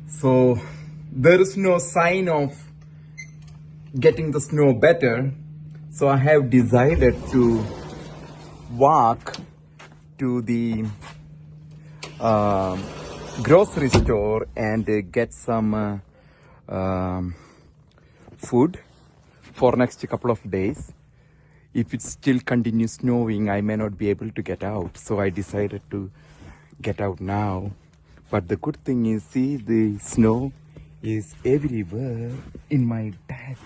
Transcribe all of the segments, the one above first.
So there is no sign of getting the snow better. So I have decided to walk to the grocery store and get some food for next couple of days. If it still continues snowing, I may not be able to get out. So I decided to get out now. But the good thing is, see, the snow is everywhere in my bag.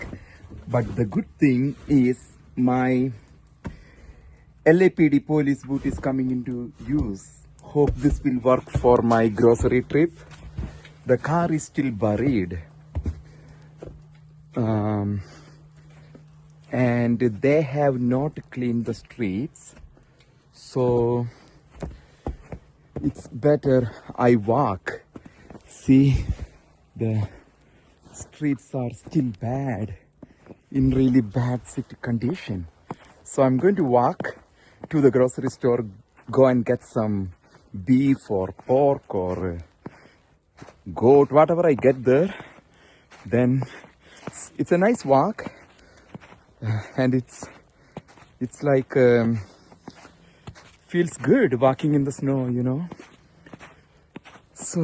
But the good thing is my LAPD police boot is coming into use. Hope this will work for my grocery trip. The car is still buried. And they have not cleaned the streets. So it's better I walk. See, the streets are still bad, in really bad condition. So I'm going to walk to the grocery store, go and get some beef or pork or goat, whatever I get there. Then it's a nice walk, and it's like feels good walking in the snow, you know. So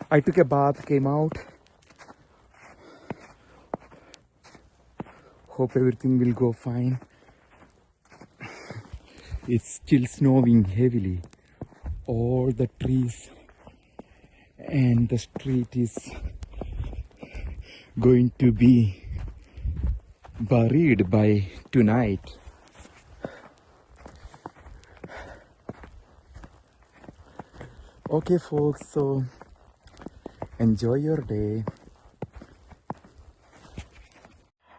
I took a bath, came out. Hope everything will go fine. It's still snowing heavily. All the trees and the street is going to be buried by tonight. Okay, folks, so enjoy your day.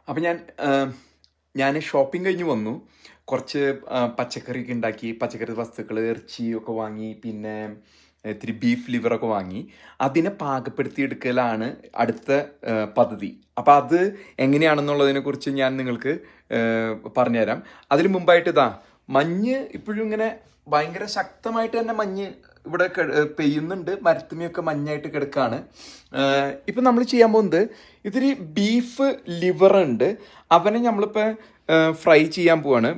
അപ്പം ഞാൻ shopping കഴിഞ്ഞ് വന്നു. കുറച്ച് പച്ചക്കറിയൊക്കെ ഉണ്ടാക്കി, പച്ചക്കറി വസ്തുക്കൾ, ഇറച്ചിയൊക്കെ വാങ്ങി, പിന്നെ ഇത്തിരി ബീഫ് ലിവറൊക്കെ വാങ്ങി. അതിനെ പാകപ്പെടുത്തിയെടുക്കലാണ് അടുത്ത പദ്ധതി. അപ്പം അത് എങ്ങനെയാണെന്നുള്ളതിനെക്കുറിച്ച് ഞാൻ നിങ്ങൾക്ക് പറഞ്ഞുതരാം. അതിന് മുമ്പായിട്ട് മഞ്ഞ് ഇപ്പോഴും ഇങ്ങനെ ഭയങ്കര ശക്തമായിട്ട് തന്നെ മഞ്ഞ് ഇവിടെ പെയ്യുന്നുണ്ട്. മരത്തുമയൊക്കെ മഞ്ഞായിട്ട് കിടക്കുകയാണ്. ഇപ്പം നമ്മൾ ചെയ്യാൻ പോകുന്നത് ഇത്തിരി ബീഫ് ലിവർ ഉണ്ട്. അവനെ നമ്മളിപ്പോൾ ഫ്രൈ ചെയ്യാൻ പോവാണ്.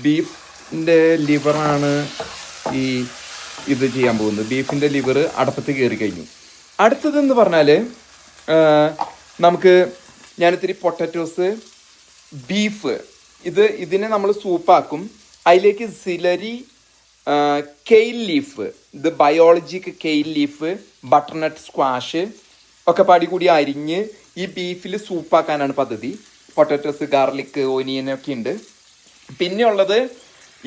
ബീഫിൻ്റെ ലിവറാണ് ഇത് ചെയ്യാൻ പോകുന്നത്. ബീഫിൻ്റെ ലിവർ അടുപ്പത്ത് കയറി കഴിഞ്ഞു. അടുത്തതെന്ന് പറഞ്ഞാൽ ഞാനിത്തിരി പൊട്ടറ്റോസ്, ബീഫ്, ഇതിനെ നമ്മൾ സൂപ്പാക്കും. അതിലേക്ക് സിലരി, കെയിൽ ലീഫ്, ഇത് ബയോളജിക്ക് കെയിൽ ലീഫ്, ബട്ടർനട്ട് സ്ക്വാഷ് ഒക്കെ പാടി കൂടി അരിഞ്ഞ് ഈ ബീഫിൽ സൂപ്പാക്കാനാണ് പദ്ധതി. പൊട്ടറ്റോസ്, ഗാർലിക്, ഓനിയൻ ഒക്കെ ഉണ്ട്. പിന്നെ ഉള്ളത്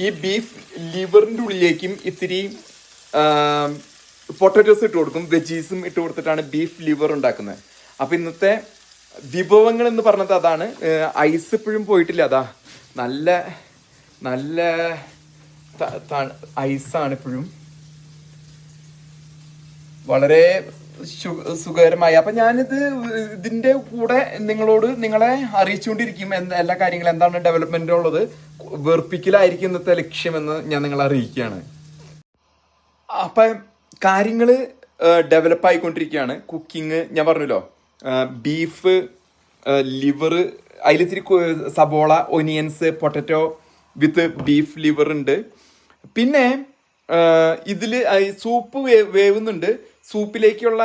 ഈ ബീഫ് ലിവറിൻ്റെ ഉള്ളിലേക്കും ഇത്തിരി പൊട്ടറ്റോസ് ഇട്ട് കൊടുക്കും, വെജീസും ഇട്ട് കൊടുത്തിട്ടാണ് ബീഫ് ലിവർ ഉണ്ടാക്കുന്നത്. അപ്പം ഇന്നത്തെ വിഭവങ്ങൾ എന്ന് പറഞ്ഞത് അതാണ്. ഐസ് ഇപ്പോഴും പോയിട്ടില്ല. നല്ല നല്ല ഐസാണ് ഇപ്പോഴും, വളരെ സുഖകരമായി. അപ്പം ഇതിൻ്റെ കൂടെ നിങ്ങളെ അറിയിച്ചുകൊണ്ടിരിക്കും എല്ലാ കാര്യങ്ങളും, എന്താണ് ഡെവലപ്മെൻ്റ് ഉള്ളത്. വെറുപ്പിക്കലായിരിക്കും ഇന്നത്തെ ലക്ഷ്യമെന്ന് ഞാൻ നിങ്ങളെ അറിയിക്കുകയാണ്. അപ്പം കാര്യങ്ങൾ ഡെവലപ്പ് ആയിക്കൊണ്ടിരിക്കുകയാണ്. കുക്കിങ് ഞാൻ പറഞ്ഞല്ലോ, ബീഫ് ലിവർ, അതിലിത്തിരി സബോള, ഒനിയൻസ്, പൊട്ടറ്റോ വിത്ത് ബീഫ് ലിവർ ഉണ്ട്. പിന്നെ ഇതിൽ സൂപ്പ് വേവുന്നുണ്ട്. സൂപ്പിലേക്കുള്ള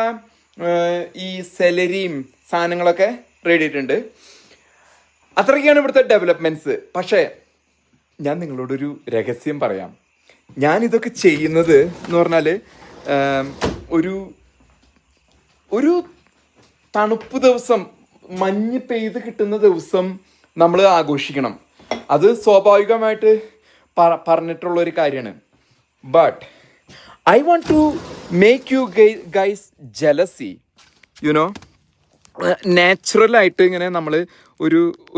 ഈ സെലരിയും സാധനങ്ങളൊക്കെ റെഡി ആയിട്ടുണ്ട്. അത്രയ്ക്കാണ് ഇവിടുത്തെ ഡെവലപ്മെൻറ്റ്സ്. പക്ഷേ ഞാൻ നിങ്ങളോടൊരു രഹസ്യം പറയാം. ഞാനിതൊക്കെ ചെയ്യുന്നത് എന്ന് പറഞ്ഞാൽ ഒരു തണുപ്പ് ദിവസം, മഞ്ഞ് പെയ്ത് കിട്ടുന്ന ദിവസം നമ്മൾ ആഘോഷിക്കണം. അത് സ്വാഭാവികമായിട്ട് പറഞ്ഞിട്ടുള്ളൊരു കാര്യമാണ്. But I want to make you guys jealousy, you know. നാച്ചുറലായിട്ട് ഇങ്ങനെ നമ്മൾ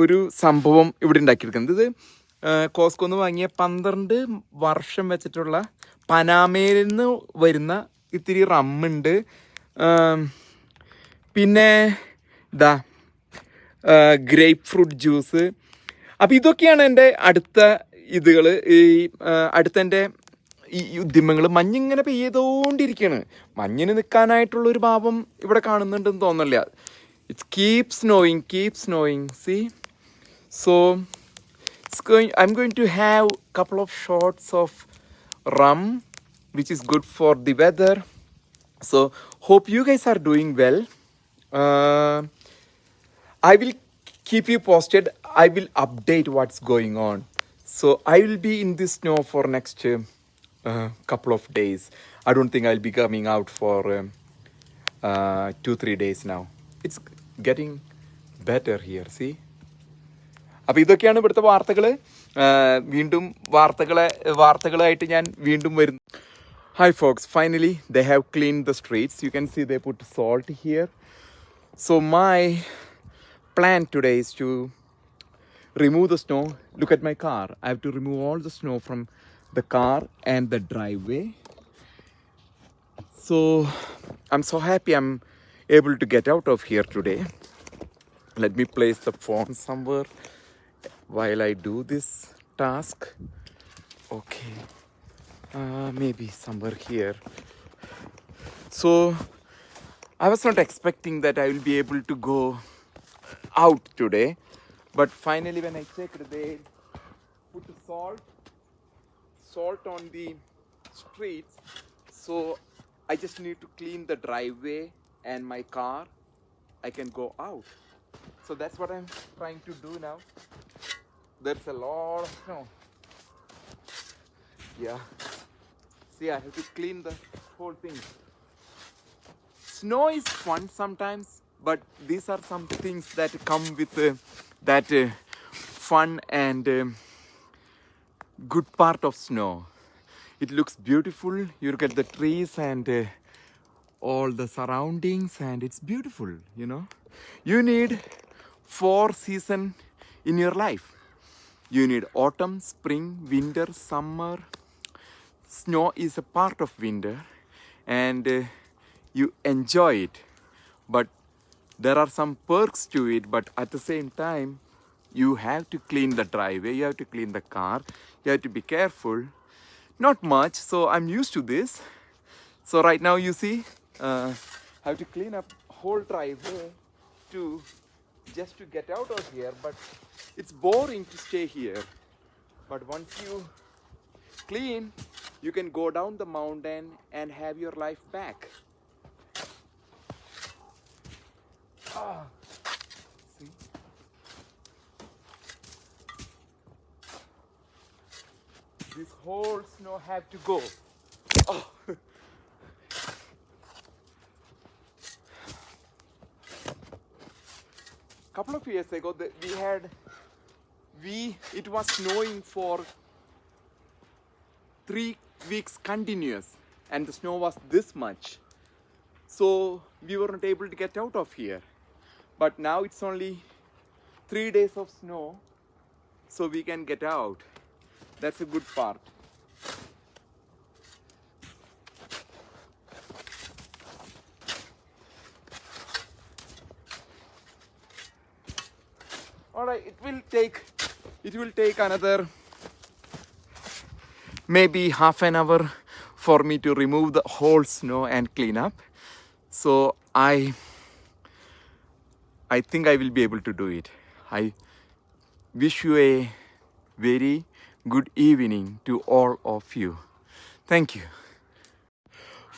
ഒരു സംഭവം ഇവിടെ ഉണ്ടാക്കിയെടുക്കുന്നത്. ഇത് കോസ്കോന്ന് വാങ്ങിയ 12 വർഷം വെച്ചിട്ടുള്ള പനാമയിൽ നിന്ന് വരുന്ന ഇത്തിരി റമ്മുണ്ട്. പിന്നെ ഗ്രേപ്പ് ഫ്രൂട്ട് ജ്യൂസ്. അപ്പം ഇതൊക്കെയാണ് എൻ്റെ അടുത്ത അടുത്ത എൻ്റെ ഈ ഉദ്യമങ്ങൾ മഞ്ഞിങ്ങനെ പെയ്തുകൊണ്ടിരിക്കുകയാണ്. മഞ്ഞിന് നിൽക്കാനായിട്ടുള്ളൊരു ഭാവം ഇവിടെ കാണുന്നുണ്ടെന്ന് തോന്നില്ല. It's keep snowing see. So I'm going to have a couple of shots of rum, which is good for the weather. So hope you guys are doing well. Uh, I will keep you posted. I will update what's going on. So I will be in the snow for next couple of days. I don't think I'll be coming out for 2-3 days now. It's getting better here. See. അപ്പോൾ ഇതൊക്കെയാണ് ഇവിടുത്തെ വാർത്തകൾ. വീണ്ടും വാർത്തകളായിട്ട് ഞാൻ വീണ്ടും വരുന്നു. Hi folks, finally they have cleaned the streets. You can see they put salt here. So my plan today is to remove the snow. Look at my car. I have to remove all the snow from the car and the driveway. So I'm so happy I'm able to get out of here today. Let me place the phone somewhere while I do this task. Okay, maybe somewhere here. So I was not expecting that I will be able to go out today, but finally when I checked, they put salt on the streets. So I just need to clean the driveway and my car. I can go out. So that's what I'm trying to do now. There's a lot of snow. Yeah. See, I have to clean the whole thing. Snow is fun sometimes, but these are some things that come with that fun and good part of snow. It looks beautiful. You look at the trees and all the surroundings, and it's beautiful, you know. You need 4 seasons in your life. You need autumn, spring, winter, summer. Snow is a part of winter, and you enjoy it. But there are some perks to it, but at the same time, you have to clean the driveway, you have to clean the car, you have to be careful. Not much, so I'm used to this. So right now you see, I have to clean up whole driveway just to get out of here, but it's boring to stay here. But once you clean, you can go down the mountain and have your life back. See? This whole snow have to go. Oh. Couple of years ago, it was snowing for 3 weeks continuous, and the snow was this much. So we weren't able to get out of here. But now it's only 3 days of snow, so we can get out. That's a good part. All right, it will take another maybe half an hour for me to remove the whole snow and clean up. So I think I will be able to do it. I wish you a very good evening to all of you. Thank you.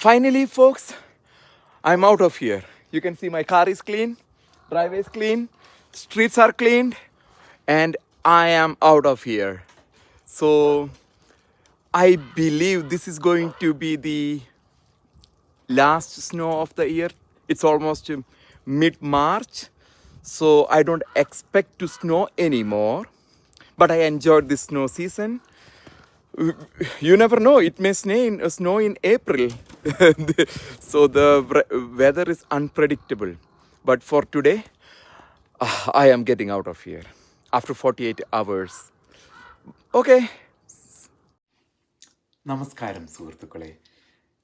Finally, folks, I'm out of here. You can see my car is clean, driveway is clean, streets are cleaned, and I am out of here. So I believe this is going to be the last snow of the year. It's almost mid-March, so I don't expect to snow anymore, but I enjoyed this snow season. You never know, it may snow in April. So the weather is unpredictable. But for today, I am getting out of here after 48 hours. Okay. നമസ്കാരം സുഹൃത്തുക്കളെ.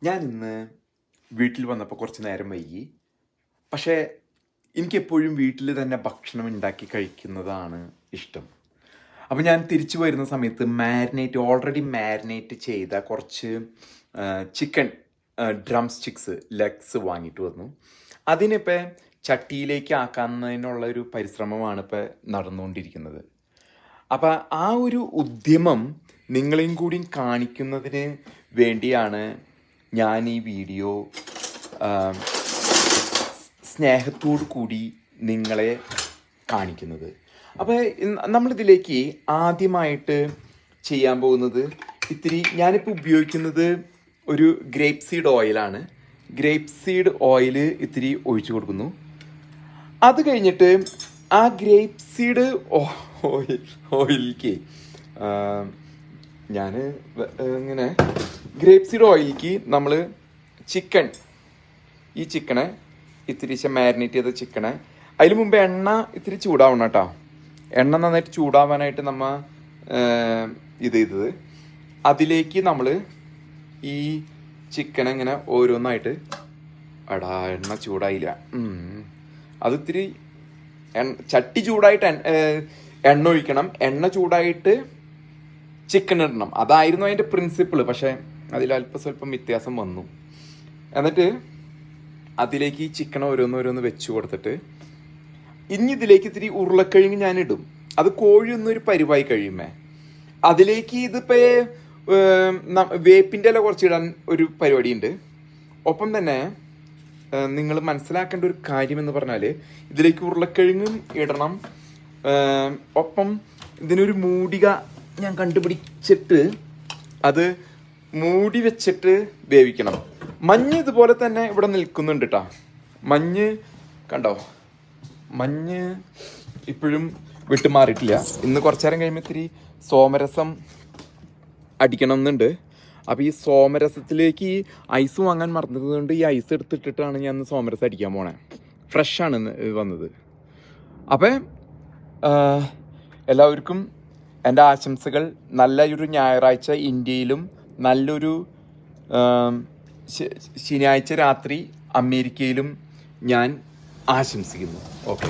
ഞാൻ ഇന്ന് വീട്ടിൽ വന്നപ്പോൾ കുറച്ച് നേരം വൈകി. പക്ഷേ എനിക്കെപ്പോഴും വീട്ടിൽ തന്നെ ഭക്ഷണം ഉണ്ടാക്കി കഴിക്കുന്നതാണ് ഇഷ്ടം. അപ്പോൾ ഞാൻ തിരിച്ചു വരുന്ന സമയത്ത് ഓൾറെഡി മാരിനേറ്റ് ചെയ്ത കുറച്ച് ചിക്കൻ ഡ്രം സ്റ്റിക്സ് ലെഗ്സ് വാങ്ങിയിട്ട് വന്നു. അതിനിപ്പോൾ ചട്ടിയിലേക്ക് ആക്കാവുന്നതിനുള്ള ഒരു പരിശ്രമമാണ് ഇപ്പോൾ നടന്നുകൊണ്ടിരിക്കുന്നത്. അപ്പം ആ ഒരു ഉദ്യമം നിങ്ങളെയും കൂടി കാണിക്കുന്നതിന് വേണ്ടിയാണ് ഞാൻ ഈ വീഡിയോ സ്നേഹത്തോടു കൂടി നിങ്ങളെ കാണിക്കുന്നത്. അപ്പോൾ നമ്മളിതിലേക്ക് ആദ്യമായിട്ട് ചെയ്യാൻ പോകുന്നത് ഞാനിപ്പോൾ ഉപയോഗിക്കുന്നത് ഒരു ഗ്രേപ്പ് സീഡ് ഓയിലാണ്. ഗ്രേപ്പ് സീഡ് ഓയിൽ ഇത്തിരി ഒഴിച്ചു കൊടുക്കുന്നു. അത് കഴിഞ്ഞിട്ട് ആ ഗ്രേപ്പ് സീഡ് ഓയിലിലേക്ക് ഞാൻ ഇങ്ങനെ ഗ്രേപ്പ് സീഡ് ഓയിലിലേക്ക് നമ്മൾ ഈ ചിക്കനെ ഇത്തിരി മാരിനേറ്റ് ചെയ്ത ചിക്കനെ അതിന് മുമ്പ് എണ്ണ ഇത്തിരി ചൂടാവണം കേട്ടോ. എണ്ണ നന്നായിട്ട് ചൂടാവാനായിട്ട് നമ്മൾ ചെയ്തത് അതിലേക്ക് നമ്മൾ ഈ ചിക്കൻ ഇങ്ങനെ ഓരോന്നായിട്ട് എണ്ണ ചൂടായില്ല, അതിത്തിരി ചട്ടി ചൂടായിട്ട് എണ്ണ ഒഴിക്കണം, എണ്ണ ചൂടായിട്ട് ചിക്കൻ ഇടണം. അതായിരുന്നു അതിൻ്റെ പ്രിൻസിപ്പിൾ. പക്ഷേ അതിൽ സ്വല്പം വ്യത്യാസം വന്നു. എന്നിട്ട് അതിലേക്ക് ഈ ചിക്കൻ ഓരോന്നോരോന്ന് വെച്ച് കൊടുത്തിട്ട് ഇനി ഇതിലേക്ക് ഇത്തിരി ഉരുളക്കിഴങ്ങ് ഞാൻ ഇടും. അത് കോഴി ഒന്നൊരു പരിവായി കഴിയുമേ അതിലേക്ക് ഇതിപ്പോൾ വേപ്പിൻ്റെ ഇല കുറച്ചിടാൻ ഒരു പരിപാടിയുണ്ട്. ഒപ്പം തന്നെ നിങ്ങൾ മനസ്സിലാക്കേണ്ട ഒരു കാര്യം എന്ന് പറഞ്ഞാൽ ഇതിലേക്ക് ഉരുളക്കിഴങ്ങും ഇടണം. ഒപ്പം ഇതിനൊരു മൂടിക ഞാൻ കണ്ടുപിടിച്ചിട്ട് അത് മൂടി വെച്ചിട്ട് വേവിക്കണം. മഞ്ഞ് ഇതുപോലെ തന്നെ ഇവിടെ നിൽക്കുന്നുണ്ട് കേട്ടോ. മഞ്ഞ് കണ്ടോ, മഞ്ഞ് ഇപ്പോഴും വിട്ടുമാറിയിട്ടില്ല. ഇന്ന് കുറച്ചു നേരം കഴിയുമ്പോൾ ഇത്തിരി സോമരസം അടിക്കണം എന്നുണ്ട്. അപ്പോൾ ഈ സോമരസത്തിലേക്ക് ഈ ഐസ് വാങ്ങാൻ മറന്നതുകൊണ്ട് ഈ ഐസ് എടുത്തിട്ടിട്ടാണ് ഞാൻ സോമരസം അടിക്കാൻ പോണേ. ഫ്രഷാണ് വന്നത്. അപ്പം എല്ലാവർക്കും എൻ്റെ ആശംസകൾ. നല്ലൊരു ഞായറാഴ്ച ഇന്ത്യയിലും നല്ലൊരു ശനിയാഴ്ച രാത്രി അമേരിക്കയിലും ഞാൻ ആശംസിക്കുന്നു. ഓക്കെ.